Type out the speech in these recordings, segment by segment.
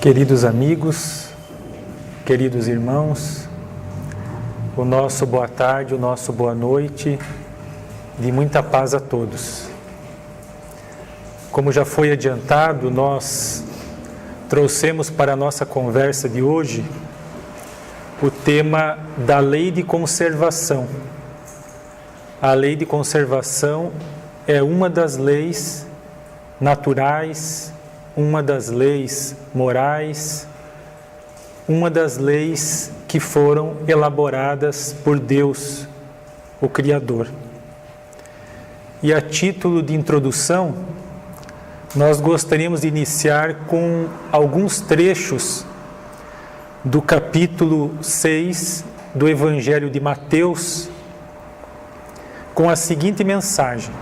Queridos amigos, queridos irmãos, o nosso boa tarde, o nosso boa noite, de muita paz a todos. Como já foi adiantado, nós trouxemos para a nossa conversa de hoje o tema da lei de conservação. A lei de conservação é uma das leis naturais, uma das leis morais, uma das leis que foram elaboradas por Deus, o Criador. E a título de introdução, nós gostaríamos de iniciar com alguns trechos do capítulo 6 do Evangelho de Mateus, com a seguinte mensagem: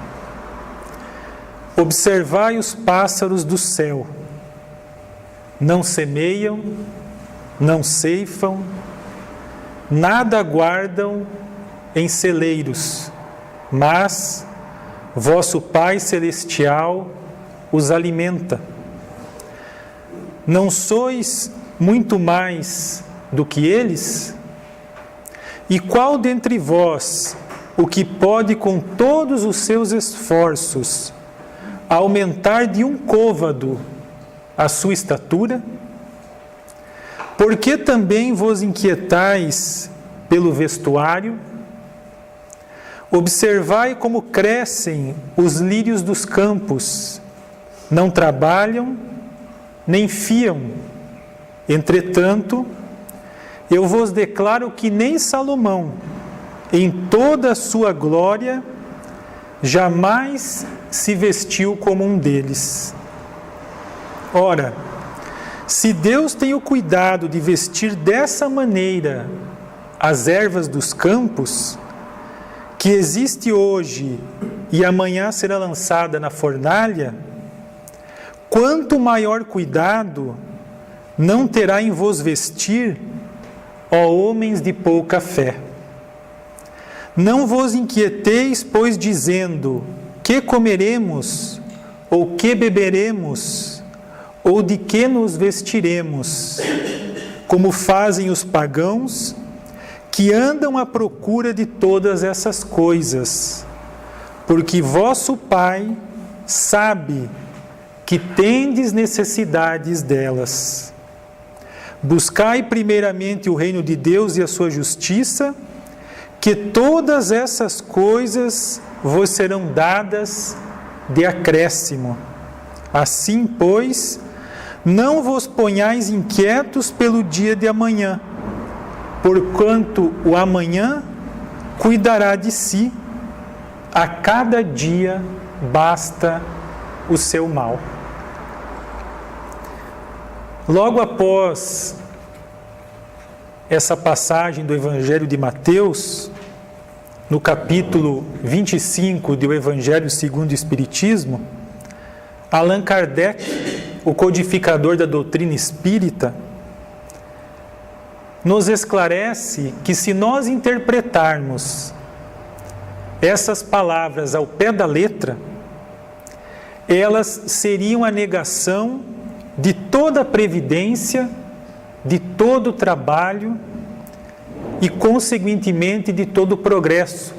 observai os pássaros do céu, não semeiam, não ceifam, nada guardam em celeiros, mas vosso Pai Celestial os alimenta. Não sois muito mais do que eles? E qual dentre vós o que pode com todos os seus esforços aumentar de um côvado a sua estatura? Por que também vos inquietais pelo vestuário? Observai como crescem os lírios dos campos, não trabalham, nem fiam. Entretanto, eu vos declaro que nem Salomão, em toda a sua glória, jamais se vestiu como um deles. Ora, se Deus tem o cuidado de vestir dessa maneira as ervas dos campos, que existe hoje e amanhã será lançada na fornalha, quanto maior cuidado não terá em vos vestir, ó homens de pouca fé. Não vos inquieteis, pois, dizendo: que comeremos, ou que beberemos, ou de que nos vestiremos, como fazem os pagãos, que andam à procura de todas essas coisas, porque vosso Pai sabe que tendes necessidades delas. Buscai primeiramente o reino de Deus e a sua justiça, que todas essas coisas vos serão dadas de acréscimo. Assim, pois, não vos ponhais inquietos pelo dia de amanhã, porquanto o amanhã cuidará de si, a cada dia basta o seu mal. Logo após essa passagem do Evangelho de Mateus, no capítulo 25 do Evangelho segundo o Espiritismo, Allan Kardec, o codificador da doutrina espírita, nos esclarece que se nós interpretarmos essas palavras ao pé da letra, elas seriam a negação de toda a previdência, de todo o trabalho e, consequentemente, de todo o progresso,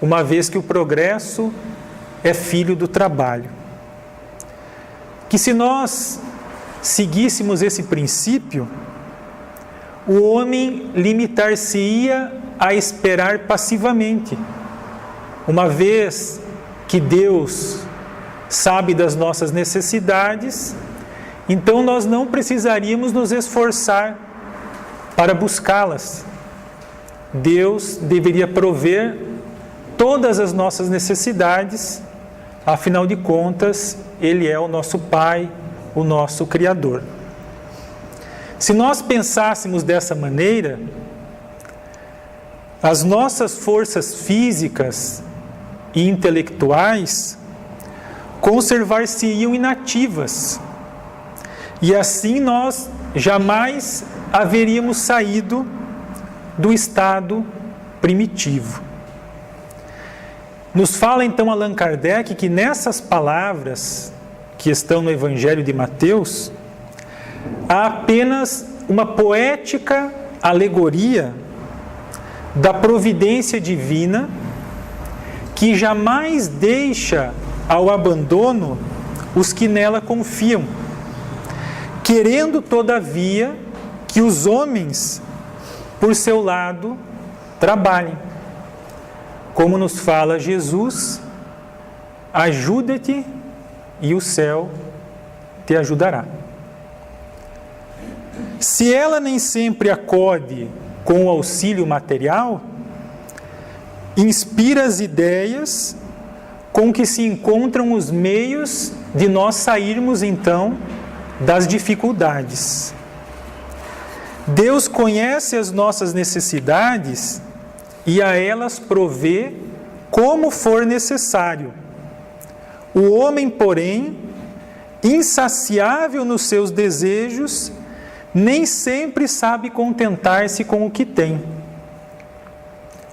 uma vez que o progresso é filho do trabalho. Que se nós seguíssemos esse princípio, o homem limitar-se-ia a esperar passivamente, uma vez que Deus sabe das nossas necessidades, então nós não precisaríamos nos esforçar para buscá-las. Deus deveria prover todas as nossas necessidades, afinal de contas, Ele é o nosso Pai, o nosso Criador. Se nós pensássemos dessa maneira, as nossas forças físicas e intelectuais conservar-se-iam inativas, e assim nós jamais haveríamos saído do estado primitivo. Nos fala então Allan Kardec que nessas palavras que estão no Evangelho de Mateus, há apenas uma poética alegoria da providência divina que jamais deixa ao abandono os que nela confiam, querendo, todavia, que os homens, por seu lado, trabalhem. Como nos fala Jesus, ajuda-te e o céu te ajudará. Se ela nem sempre acode com o auxílio material, inspira as ideias com que se encontram os meios de nós sairmos, então, das dificuldades. Deus conhece as nossas necessidades e a elas provê como for necessário. O homem, porém, insaciável nos seus desejos, nem sempre sabe contentar-se com o que tem.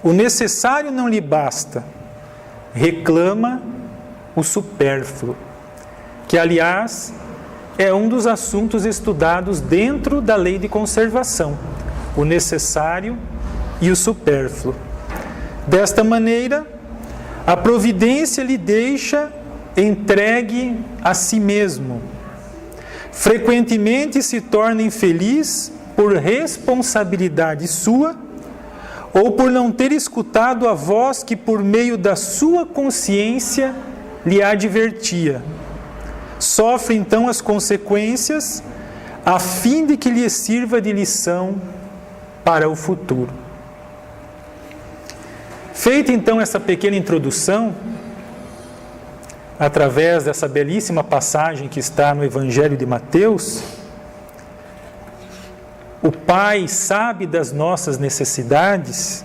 O necessário não lhe basta, reclama o supérfluo, que, aliás, é um dos assuntos estudados dentro da lei de conservação, o necessário e o supérfluo. Desta maneira, a providência lhe deixa entregue a si mesmo. Frequentemente se torna infeliz por responsabilidade sua ou por não ter escutado a voz que, por meio da sua consciência, lhe advertia. Sofre então as consequências, a fim de que lhe sirva de lição para o futuro. Feita então essa pequena introdução, através dessa belíssima passagem que está no Evangelho de Mateus, o Pai sabe das nossas necessidades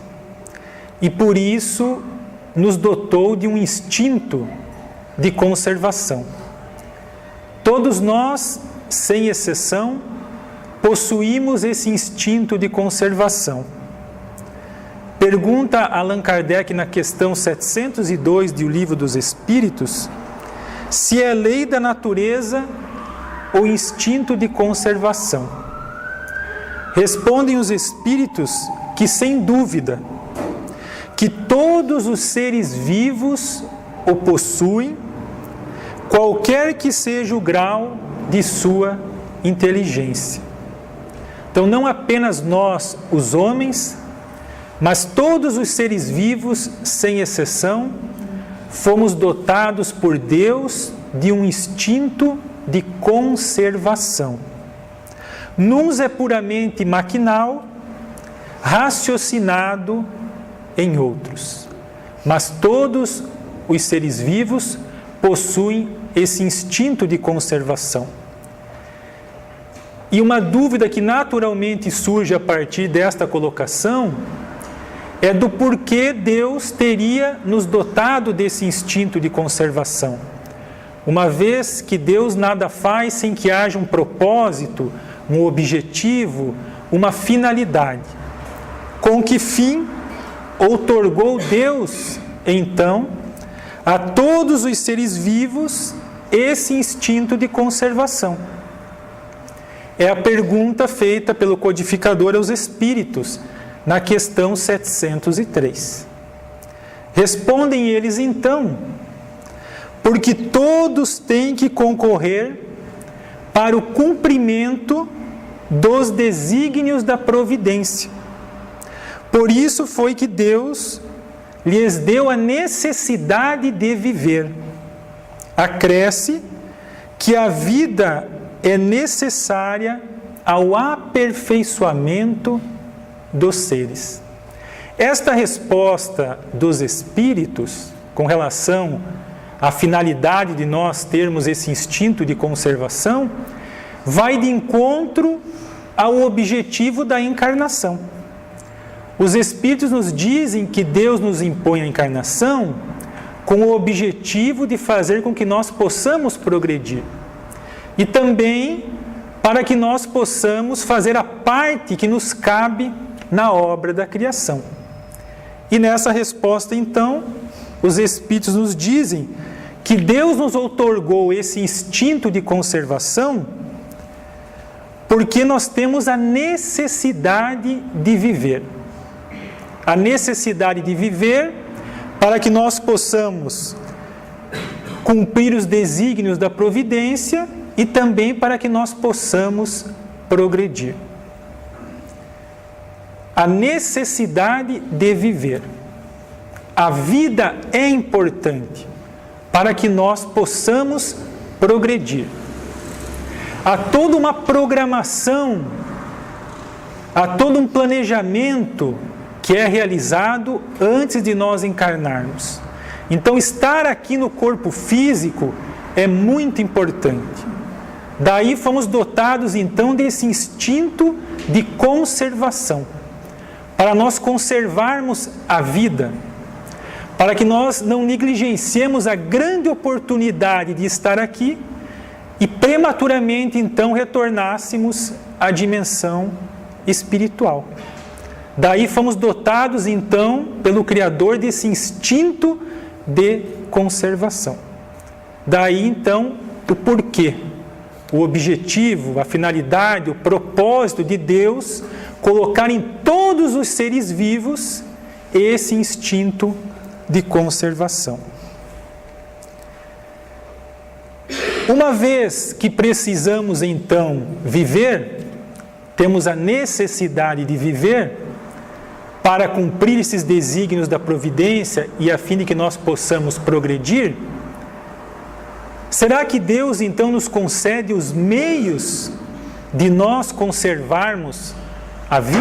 e por isso nos dotou de um instinto de conservação. Todos nós, sem exceção, possuímos esse instinto de conservação. Pergunta Allan Kardec na questão 702 do Livro dos Espíritos, se é lei da natureza ou instinto de conservação. Respondem os Espíritos que, sem dúvida, que todos os seres vivos o possuem, qualquer que seja o grau de sua inteligência. Então, não apenas nós, os homens, mas todos os seres vivos, sem exceção, fomos dotados por Deus de um instinto de conservação. Nuns é puramente maquinal, raciocinado em outros. Mas todos os seres vivos possuem esse instinto de conservação. E uma dúvida que naturalmente surge a partir desta colocação é do porquê Deus teria nos dotado desse instinto de conservação. Uma vez que Deus nada faz sem que haja um propósito, um objetivo, uma finalidade. Com que fim outorgou Deus, então, a todos os seres vivos esse instinto de conservação? É a pergunta feita pelo codificador aos Espíritos, na questão 703. Respondem eles então, porque todos têm que concorrer para o cumprimento dos desígnios da providência. Por isso foi que Deus lhes deu a necessidade de viver. Acresce que a vida é necessária ao aperfeiçoamento dos seres. Esta resposta dos Espíritos, com relação à finalidade de nós termos esse instinto de conservação, vai de encontro ao objetivo da encarnação. Os Espíritos nos dizem que Deus nos impõe a encarnação com o objetivo de fazer com que nós possamos progredir. E também para que nós possamos fazer a parte que nos cabe na obra da criação. E nessa resposta, então, os Espíritos nos dizem que Deus nos outorgou esse instinto de conservação Porque nós temos a necessidade de viver. A necessidade de viver para que nós possamos cumprir os desígnios da providência e também para que nós possamos progredir. A necessidade de viver. A vida é importante para que nós possamos progredir. Há toda uma programação, há todo um planejamento que é realizado antes de nós encarnarmos. Então, estar aqui no corpo físico é muito importante. Daí fomos dotados, então, desse instinto de conservação, para nós conservarmos a vida, para que nós não negligenciemos a grande oportunidade de estar aqui e prematuramente, então, retornássemos à dimensão espiritual. Daí fomos dotados, então, pelo Criador desse instinto de conservação. Daí, então, o porquê, o objetivo, a finalidade, o propósito de Deus colocar em todos os seres vivos esse instinto de conservação. Uma vez que precisamos, então, viver, temos a necessidade de viver para cumprir esses desígnios da providência e a fim de que nós possamos progredir, será que Deus, então, nos concede os meios de nós conservarmos a vida?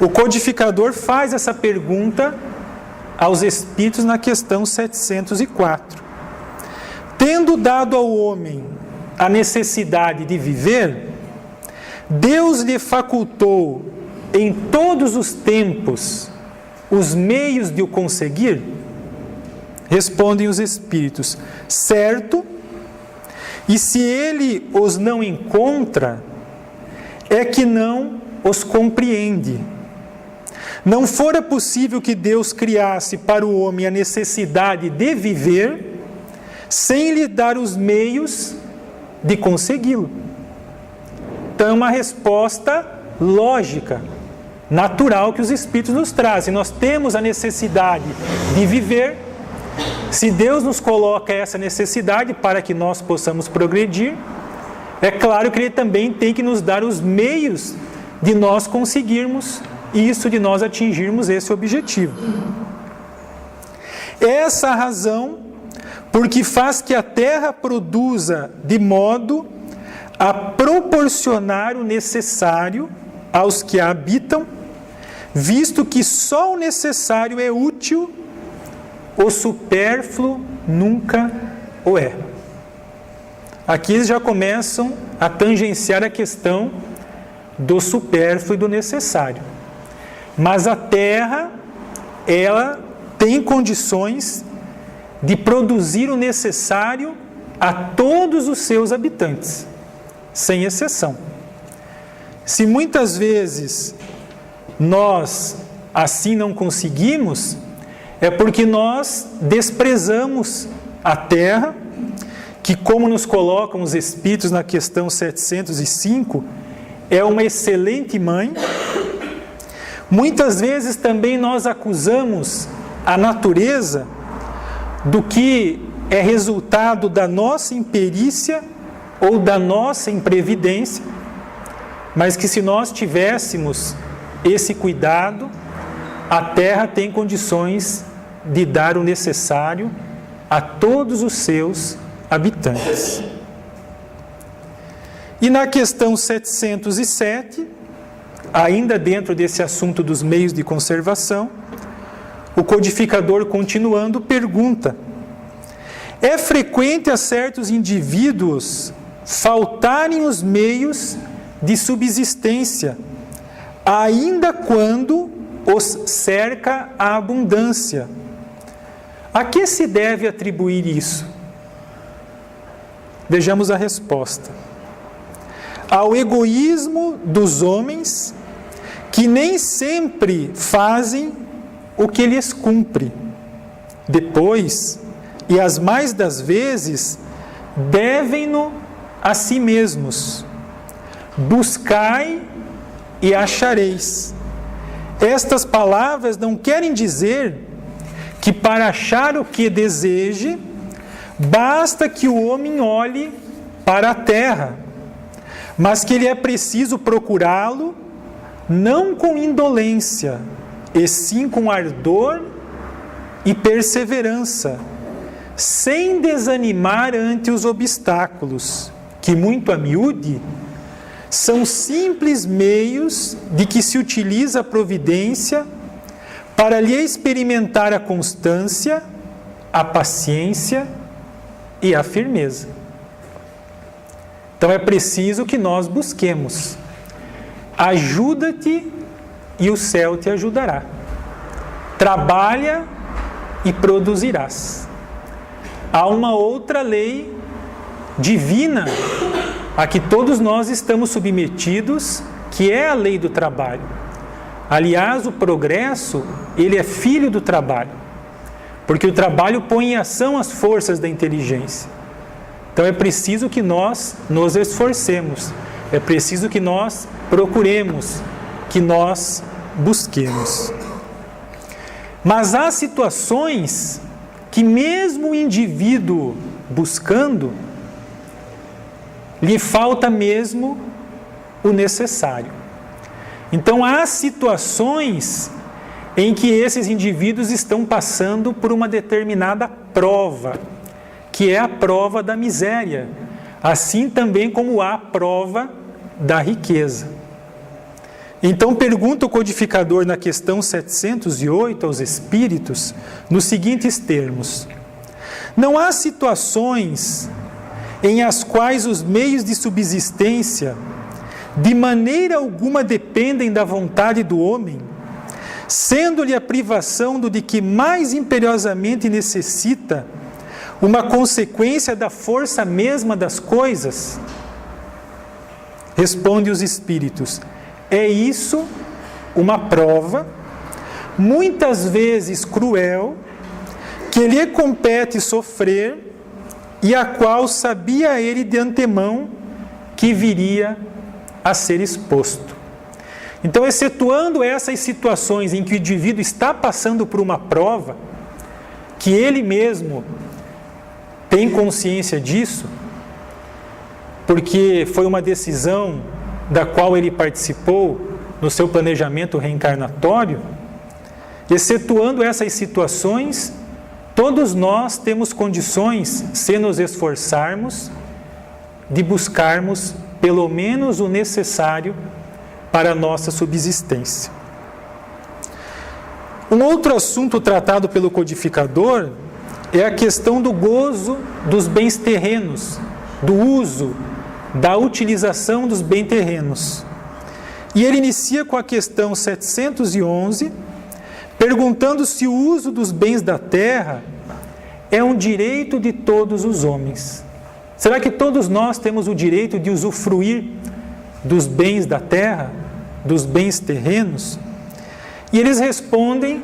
O codificador faz essa pergunta aos espíritos na questão 704. Tendo dado ao homem a necessidade de viver, Deus lhe facultou em todos os tempos os meios de o conseguir? Respondem os espíritos: certo, e se ele os não encontra, é que não os compreende. Não fora possível que Deus criasse para o homem a necessidade de viver, sem lhe dar os meios de consegui-lo. Então, é uma resposta lógica, natural que os espíritos nos trazem. Nós temos a necessidade de viver. Se Deus nos coloca essa necessidade para que nós possamos progredir, é claro que Ele também tem que nos dar os meios de nós conseguirmos isso, de nós atingirmos esse objetivo. Essa a razão porque faz que a terra produza de modo a proporcionar o necessário aos que a habitam, visto que só o necessário é útil, o supérfluo nunca o é. Aqui eles já começam a tangenciar a questão do supérfluo e do necessário. Mas a terra, ela tem condições de produzir o necessário a todos os seus habitantes, sem exceção. Se muitas vezes nós assim não conseguimos, é porque nós desprezamos a terra, que, como nos colocam os espíritos na questão 705, é uma excelente mãe. Muitas vezes também nós acusamos a natureza do que é resultado da nossa imperícia ou da nossa imprevidência, mas que se nós tivéssemos esse cuidado, a terra tem condições de dar o necessário a todos os seus habitantes. E na questão 707, ainda dentro desse assunto dos meios de conservação, o codificador, continuando, pergunta: é frequente a certos indivíduos faltarem os meios de subsistência, ainda quando os cerca a abundância. A que se deve atribuir isso? Vejamos a resposta. Ao egoísmo dos homens, que nem sempre fazem o que lhes cumpre. Depois, e as mais das vezes, devem-no a si mesmos. Buscai e achareis. Estas palavras não querem dizer que para achar o que deseje, basta que o homem olhe para a terra, mas que ele é preciso procurá-lo, não com indolência, e sim com ardor e perseverança, sem desanimar ante os obstáculos, que muito a miúde são simples meios de que se utiliza a providência para lhe experimentar a constância, a paciência e a firmeza. Então é preciso que nós busquemos. Ajuda-te e o céu te ajudará. Trabalha e produzirás. Há uma outra lei divina a que todos nós estamos submetidos, que é a lei do trabalho. Aliás, o progresso, ele é filho do trabalho, porque o trabalho põe em ação as forças da inteligência. Então é preciso que nós nos esforcemos, é preciso que nós procuremos, que nós busquemos. Mas há situações que mesmo o indivíduo buscando, lhe falta mesmo o necessário. Então há situações em que esses indivíduos estão passando por uma determinada prova, que é a prova da miséria, assim também como há a prova da riqueza. Então pergunta o codificador na questão 708 aos espíritos, nos seguintes termos: não há situações em as quais os meios de subsistência de maneira alguma dependem da vontade do homem, sendo-lhe a privação do de que mais imperiosamente necessita uma consequência da força mesma das coisas? Responde os espíritos: é isso uma prova, muitas vezes cruel, que lhe compete sofrer, e a qual sabia ele de antemão que viria a ser exposto. Então, excetuando essas situações em que o indivíduo está passando por uma prova, que ele mesmo tem consciência disso, porque foi uma decisão da qual ele participou no seu planejamento reencarnatório, excetuando essas situações, todos nós temos condições, se nos esforçarmos, de buscarmos pelo menos o necessário para a nossa subsistência. Um outro assunto tratado pelo codificador é a questão do gozo dos bens terrenos, do uso, da utilização dos bens terrenos. E ele inicia com a questão 711, perguntando se o uso dos bens da terra é um direito de todos os homens. Será que todos nós temos o direito de usufruir dos bens da terra, dos bens terrenos? E eles respondem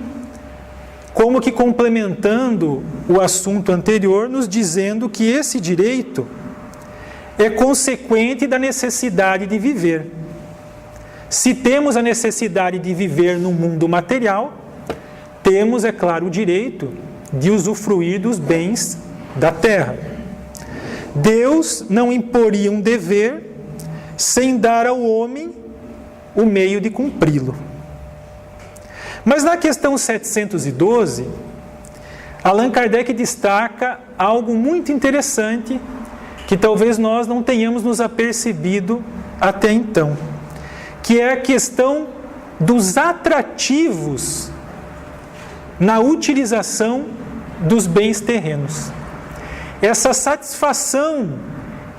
como que complementando o assunto anterior, nos dizendo que esse direito é consequente da necessidade de viver. Se temos a necessidade de viver no mundo material, temos, é claro, o direito de usufruir dos bens da terra. Deus não imporia um dever sem dar ao homem o meio de cumpri-lo. Mas na questão 712, Allan Kardec destaca algo muito interessante que talvez nós não tenhamos nos apercebido até então, que é a questão dos atrativos na utilização dos bens terrenos. Essa satisfação,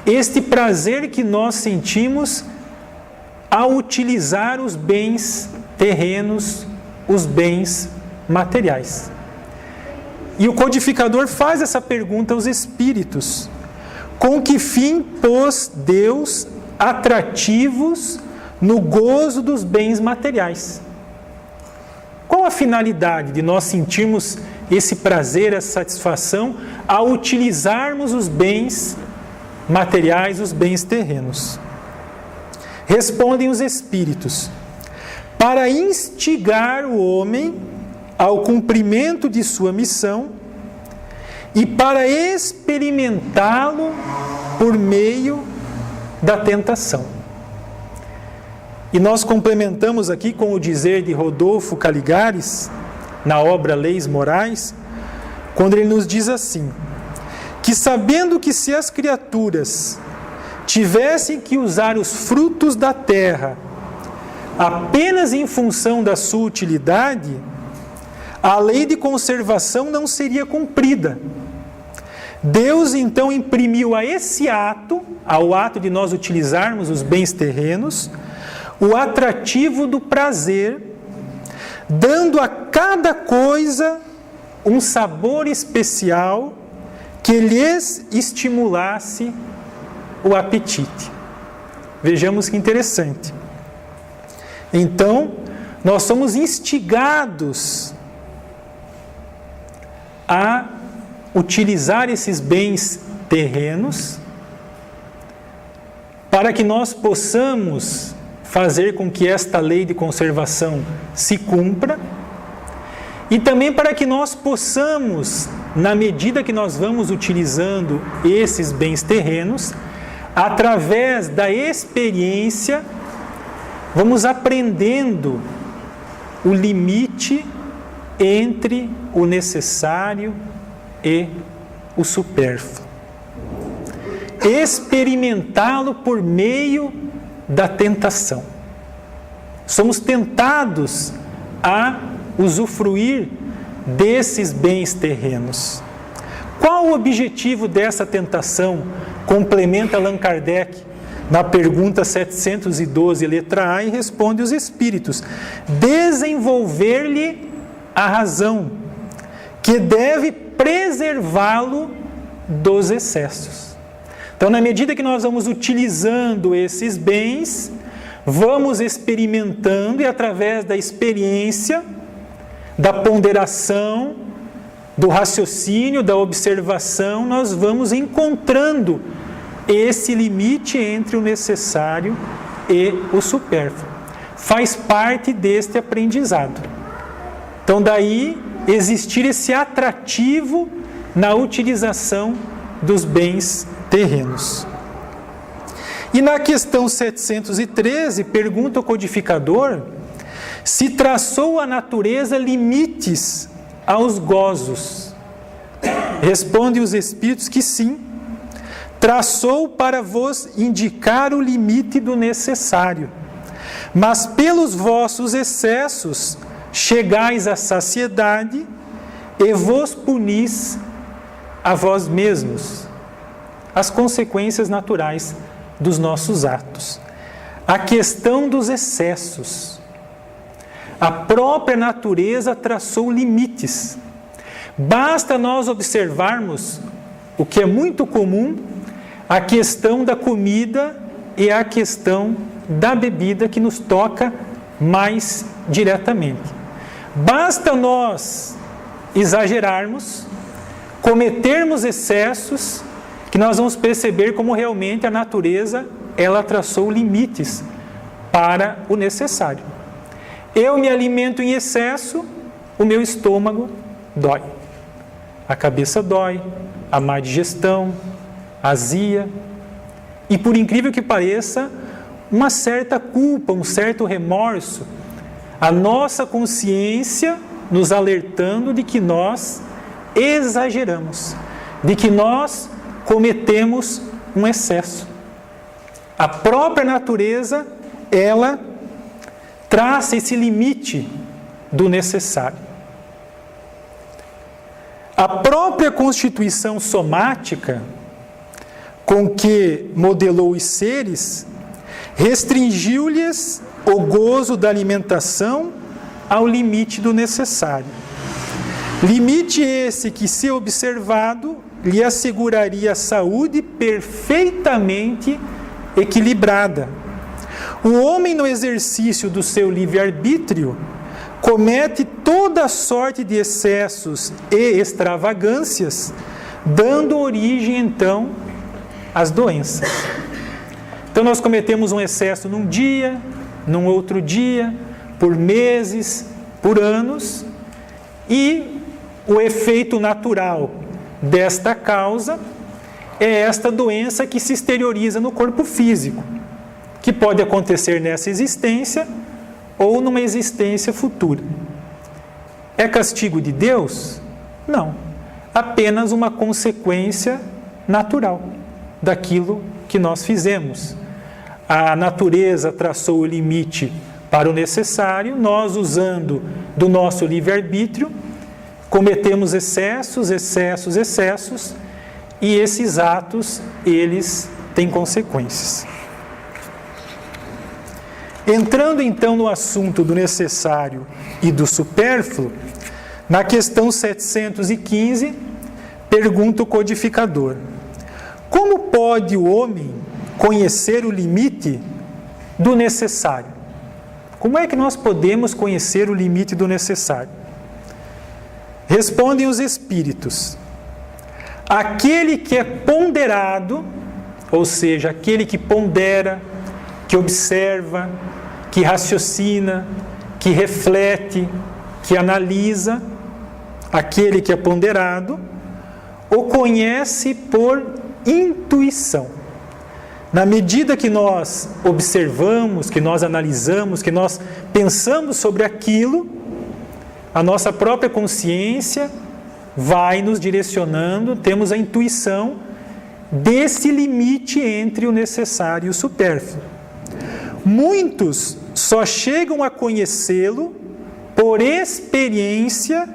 este prazer que nós sentimos ao utilizar os bens terrenos, os bens materiais. E o codificador faz essa pergunta aos espíritos: com que fim pôs Deus atrativos no gozo dos bens materiais? Qual a finalidade de nós sentirmos esse prazer, essa satisfação ao utilizarmos os bens materiais, os bens terrenos. Respondem os Espíritos: para instigar o homem ao cumprimento de sua missão e para experimentá-lo por meio da tentação. E nós complementamos aqui com o dizer de Rodolfo Caligares, na obra Leis Morais, quando ele nos diz assim: que sabendo que se as criaturas tivessem que usar os frutos da terra apenas em função da sua utilidade, a lei de conservação não seria cumprida. Deus então imprimiu a esse ato, ao ato de nós utilizarmos os bens terrenos, o atrativo do prazer, dando a cada coisa um sabor especial que lhes estimulasse o apetite. Vejamos que interessante. Então, nós somos instigados a utilizar esses bens terrenos para que nós possamos fazer com que esta lei de conservação se cumpra e também para que nós possamos, na medida que nós vamos utilizando esses bens terrenos, através da experiência, vamos aprendendo o limite entre o necessário e o supérfluo. Experimentá-lo por meio da tentação. Somos tentados a usufruir desses bens terrenos. Qual o objetivo dessa tentação? Complementa Allan Kardec na pergunta 712, letra A, e responde os Espíritos: desenvolver-lhe a razão, que deve preservá-lo dos excessos. Então, na medida que nós vamos utilizando esses bens, vamos experimentando e através da experiência, da ponderação, do raciocínio, da observação, nós vamos encontrando esse limite entre o necessário e o supérfluo. Faz parte deste aprendizado. Então, daí existir esse atrativo na utilização dos bens terrenos. E na questão 713, pergunta o codificador se traçou a natureza limites aos gozos. Responde os Espíritos que sim, traçou para vos indicar o limite do necessário, mas pelos vossos excessos chegais à saciedade e vos punis a vós mesmos. As consequências naturais dos nossos atos. A questão dos excessos. A própria natureza traçou limites. Basta nós observarmos o que é muito comum, a questão da comida e a questão da bebida, que nos toca mais diretamente. Basta nós exagerarmos, cometermos excessos, que nós vamos perceber como realmente a natureza, ela traçou limites para o necessário. Eu me alimento em excesso, o meu estômago dói. A cabeça dói, a má digestão, azia. E por incrível que pareça, uma certa culpa, um certo remorso, a nossa consciência nos alertando de que nós exageramos, de que nós cometemos um excesso. A própria natureza, ela traça esse limite do necessário. A própria constituição somática com que modelou os seres restringiu-lhes o gozo da alimentação ao limite do necessário. Limite esse que, se observado, lhe asseguraria a saúde perfeitamente equilibrada. O homem, no exercício do seu livre-arbítrio, comete toda sorte de excessos e extravagâncias, dando origem, então, as doenças. Então nós cometemos um excesso num dia, num outro dia, por meses, por anos, e o efeito natural desta causa é esta doença que se exterioriza no corpo físico, que pode acontecer nessa existência ou numa existência futura. É castigo de Deus? Não. Apenas uma consequência natural daquilo que nós fizemos. A natureza traçou o limite para o necessário, nós, usando do nosso livre-arbítrio, cometemos excessos, e esses atos, eles têm consequências. Entrando então no assunto do necessário e do supérfluo, na questão 715, pergunta o codificador: como pode o homem conhecer o limite do necessário? Como é que nós podemos conhecer o limite do necessário? Respondem os espíritos: aquele que é ponderado, ou seja, aquele que pondera, que observa, que raciocina, que reflete, que analisa, aquele que é ponderado, o conhece por intuição. Na medida que nós observamos, que nós analisamos, que nós pensamos sobre aquilo, a nossa própria consciência vai nos direcionando, temos a intuição desse limite entre o necessário e o supérfluo. Muitos só chegam a conhecê-lo por experiência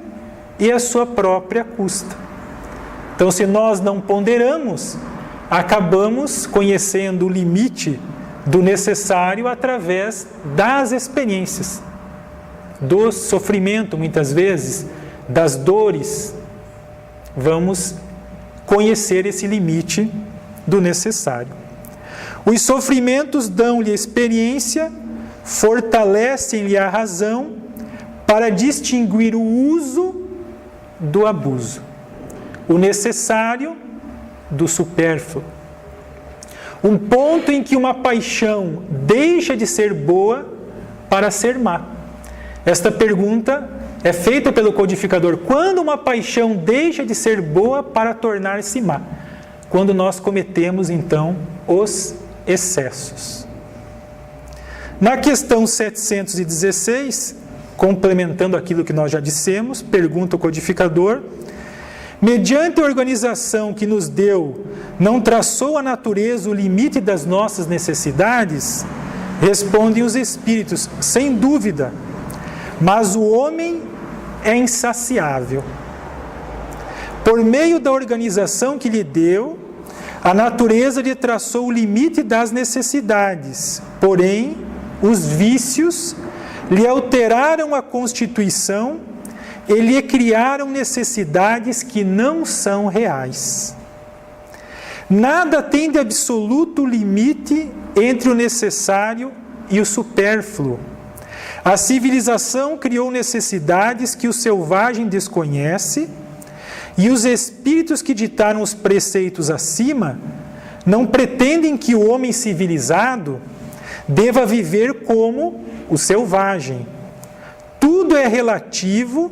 e a sua própria custa. Então, se nós não ponderamos, acabamos conhecendo o limite do necessário através das experiências, do sofrimento, muitas vezes, das dores. Vamos conhecer esse limite do necessário. Os sofrimentos dão-lhe experiência, fortalecem-lhe a razão para distinguir o uso do abuso, o necessário do supérfluo. Um ponto em que uma paixão deixa de ser boa para ser má. Esta pergunta é feita pelo codificador: quando uma paixão deixa de ser boa para tornar-se má? Quando nós cometemos, então, os excessos. Na questão 716, complementando aquilo que nós já dissemos, pergunta o codificador: mediante a organização que nos deu, não traçou a natureza o limite das nossas necessidades? Respondem os espíritos: sem dúvida, mas o homem é insaciável. Por meio da organização que lhe deu, a natureza lhe traçou o limite das necessidades, porém, os vícios lhe alteraram a constituição e lhe criaram necessidades que não são reais. Nada tem de absoluto limite entre o necessário e o supérfluo. A civilização criou necessidades que o selvagem desconhece, e os espíritos que ditaram os preceitos acima não pretendem que o homem civilizado deva viver como o selvagem. Tudo é relativo,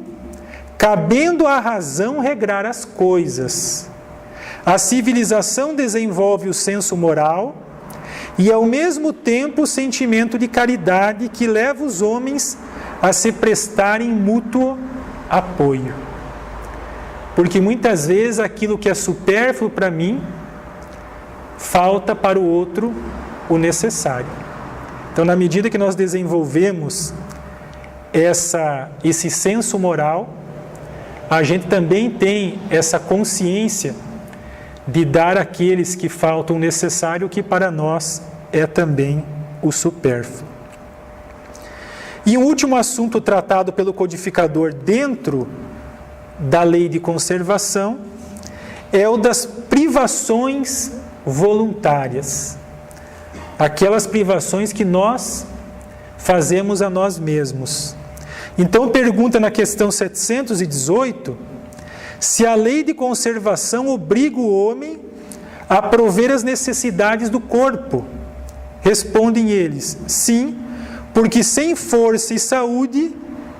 cabendo à razão regrar as coisas. A civilização desenvolve o senso moral e, ao mesmo tempo, o sentimento de caridade que leva os homens a se prestarem mútuo apoio. Porque muitas vezes aquilo que é supérfluo para mim, falta para o outro o necessário. Então, na medida que nós desenvolvemos esse senso moral, a gente também tem essa consciência de dar àqueles que faltam o necessário, que para nós é também o supérfluo. E um último assunto tratado pelo codificador dentro da lei de conservação é o das privações voluntárias. Aquelas privações que nós fazemos a nós mesmos. Então pergunta na questão 718 se a lei de conservação obriga o homem a prover as necessidades do corpo? Respondem eles: sim, porque sem força e saúde,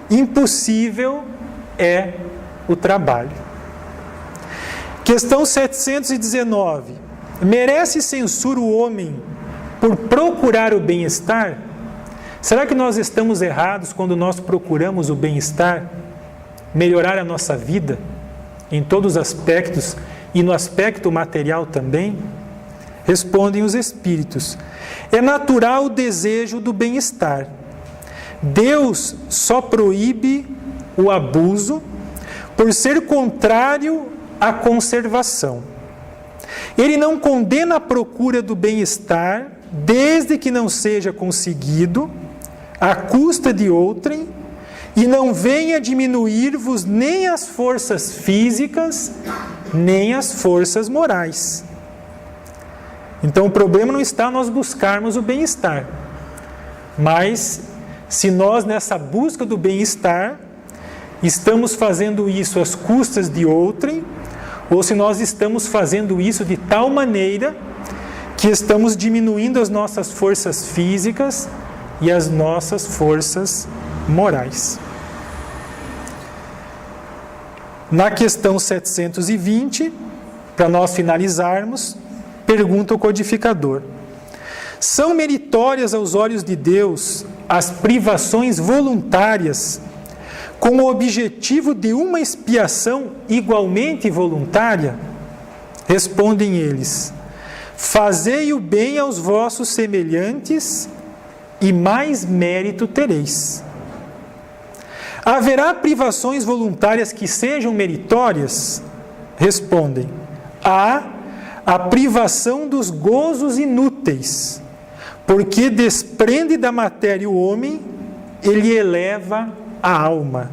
impossível é o trabalho. Questão 719. Merece censura o homem por procurar o bem-estar? Será que nós estamos errados quando nós procuramos o bem-estar? Melhorar a nossa vida em todos os aspectos e no aspecto material também? Respondem os espíritos: é natural o desejo do bem-estar. Deus só proíbe o abuso por ser contrário à conservação. Ele não condena a procura do bem-estar desde que não seja conseguido à custa de outrem e não venha diminuir-vos nem as forças físicas, nem as forças morais. Então o problema não está nós buscarmos o bem-estar, mas se nós nessa busca do bem-estar estamos fazendo isso às custas de outrem, ou se nós estamos fazendo isso de tal maneira que estamos diminuindo as nossas forças físicas e as nossas forças morais. Na questão 720, para nós finalizarmos, pergunta o codificador: são meritórias aos olhos de Deus as privações voluntárias com o objetivo de uma expiação igualmente voluntária? Respondem eles: fazei o bem aos vossos semelhantes e mais mérito tereis. Haverá privações voluntárias que sejam meritórias? Respondem: há a privação dos gozos inúteis, porque desprende da matéria o homem, ele eleva a alma.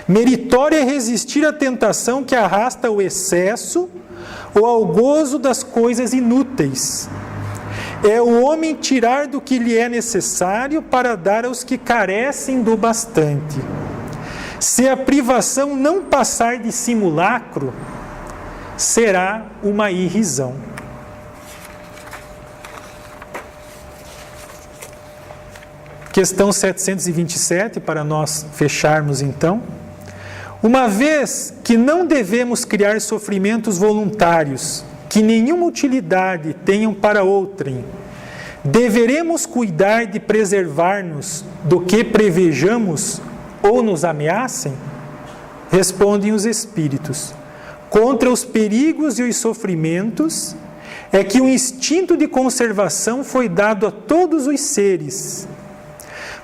Meritório é resistir à tentação que arrasta ao excesso ou ao gozo das coisas inúteis. É o homem tirar do que lhe é necessário para dar aos que carecem do bastante. Se a privação não passar de simulacro, será uma irrisão. Questão 727, para nós fecharmos então. Uma vez que não devemos criar sofrimentos voluntários, que nenhuma utilidade tenham para outrem, deveremos cuidar de preservar-nos do que prevejamos ou nos ameacem? Respondem os espíritos: contra os perigos e os sofrimentos é que o instinto de conservação foi dado a todos os seres.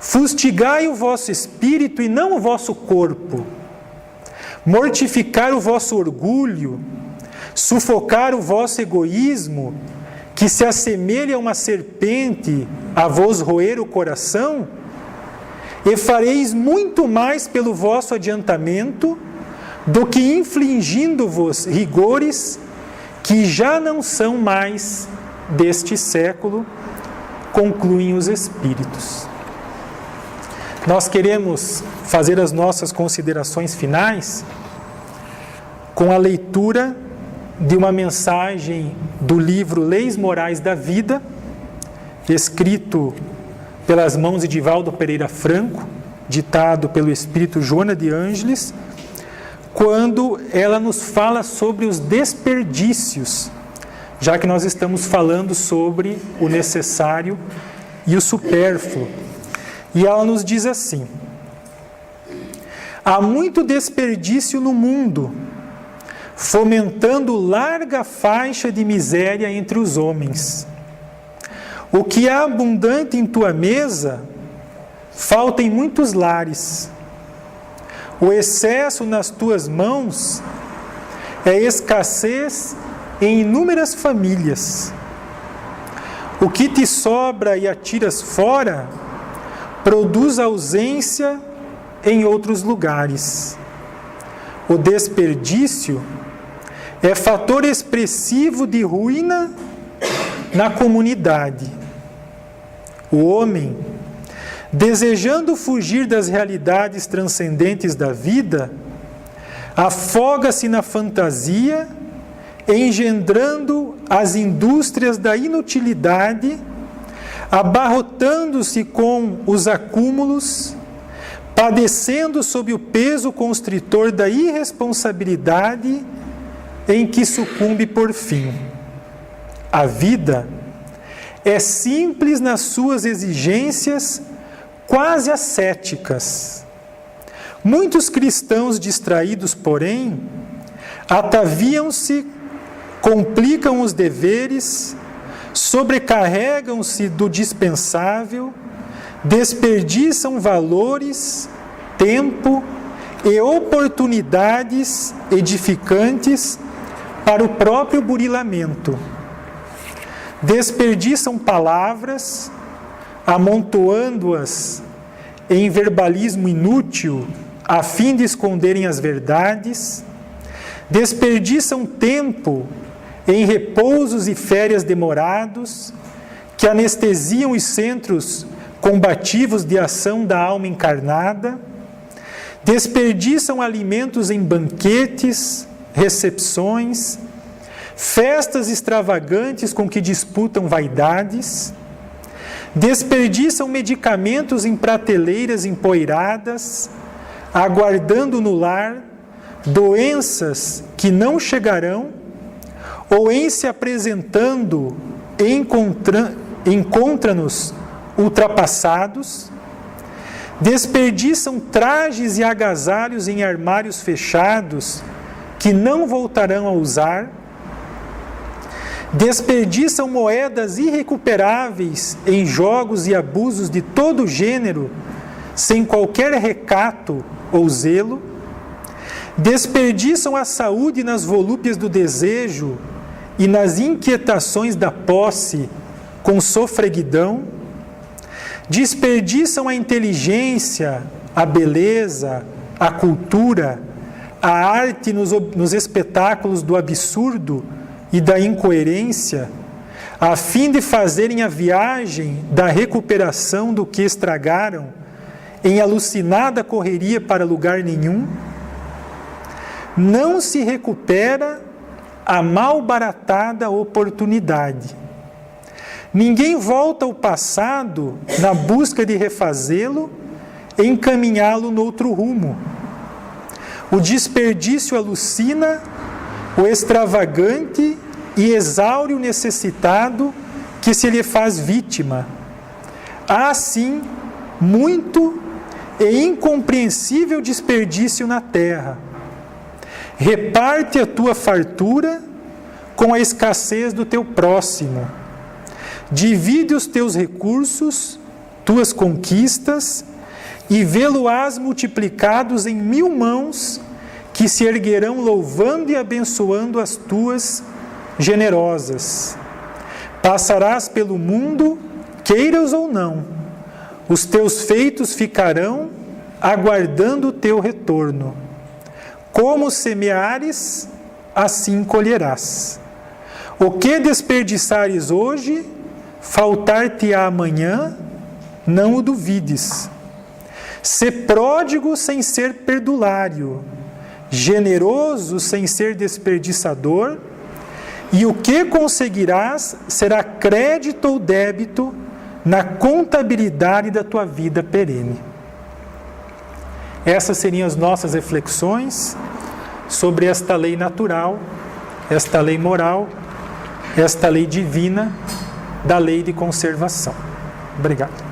Fustigai o vosso espírito e não o vosso corpo. Mortificar o vosso orgulho, sufocar o vosso egoísmo, que se assemelha a uma serpente a vos roer o coração, e fareis muito mais pelo vosso adiantamento do que infligindo-vos rigores que já não são mais deste século, concluem os espíritos. Nós queremos fazer as nossas considerações finais com a leitura de uma mensagem do livro Leis Morais da Vida, escrito pelas mãos de Divaldo Pereira Franco, ditado pelo espírito Joana de Ângeles, quando ela nos fala sobre os desperdícios, já que nós estamos falando sobre o necessário e o supérfluo. E ela nos diz assim: há muito desperdício no mundo, fomentando larga faixa de miséria entre os homens. O que há abundante em tua mesa, falta em muitos lares. O excesso nas tuas mãos é escassez em inúmeras famílias. O que te sobra e atiras fora, produz ausência em outros lugares. O desperdício é fator expressivo de ruína na comunidade. O homem, desejando fugir das realidades transcendentes da vida, afoga-se na fantasia engendrando as indústrias da inutilidade, abarrotando-se com os acúmulos, padecendo sob o peso constritor da irresponsabilidade em que sucumbe por fim. A vida é simples nas suas exigências quase ascéticas. Muitos cristãos distraídos, porém, ataviam-se, complicam os deveres, sobrecarregam-se do dispensável, desperdiçam valores, tempo e oportunidades edificantes para o próprio burilamento. Desperdiçam palavras, amontoando-as em verbalismo inútil, a fim de esconderem as verdades. Desperdiçam tempo em repousos e férias demorados, que anestesiam os centros combativos de ação da alma encarnada. Desperdiçam alimentos em banquetes, recepções, festas extravagantes com que disputam vaidades. Desperdiçam medicamentos em prateleiras empoeiradas, aguardando no lar doenças que não chegarão, ou em se apresentando, encontra-nos ultrapassados. Desperdiçam trajes e agasalhos em armários fechados que não voltarão a usar. Desperdiçam moedas irrecuperáveis em jogos e abusos de todo gênero, sem qualquer recato ou zelo. Desperdiçam a saúde nas volúpias do desejo e nas inquietações da posse com sofreguidão. Desperdiçam a inteligência, a beleza, a cultura, a arte nos espetáculos do absurdo e da incoerência, a fim de fazerem a viagem da recuperação do que estragaram em alucinada correria para lugar nenhum. Não se recupera a mal baratada oportunidade. Ninguém volta ao passado na busca de refazê-lo e encaminhá-lo noutro rumo. O desperdício alucina o extravagante e exaure o necessitado que se lhe faz vítima. Há, sim, muito e incompreensível desperdício na terra. Reparte a tua fartura com a escassez do teu próximo. Divide os teus recursos, tuas conquistas, e vê-lo-ás multiplicados em 1000 mãos que se erguerão louvando e abençoando as tuas generosas. Passarás pelo mundo, queiras ou não, os teus feitos ficarão aguardando o teu retorno. Como semeares, assim colherás. O que desperdiçares hoje, faltar-te-á amanhã, não o duvides. Sê pródigo sem ser perdulário, generoso sem ser desperdiçador, e o que conseguirás será crédito ou débito na contabilidade da tua vida perene. Essas seriam as nossas reflexões sobre esta lei natural, esta lei moral, esta lei divina da lei de conservação. Obrigado.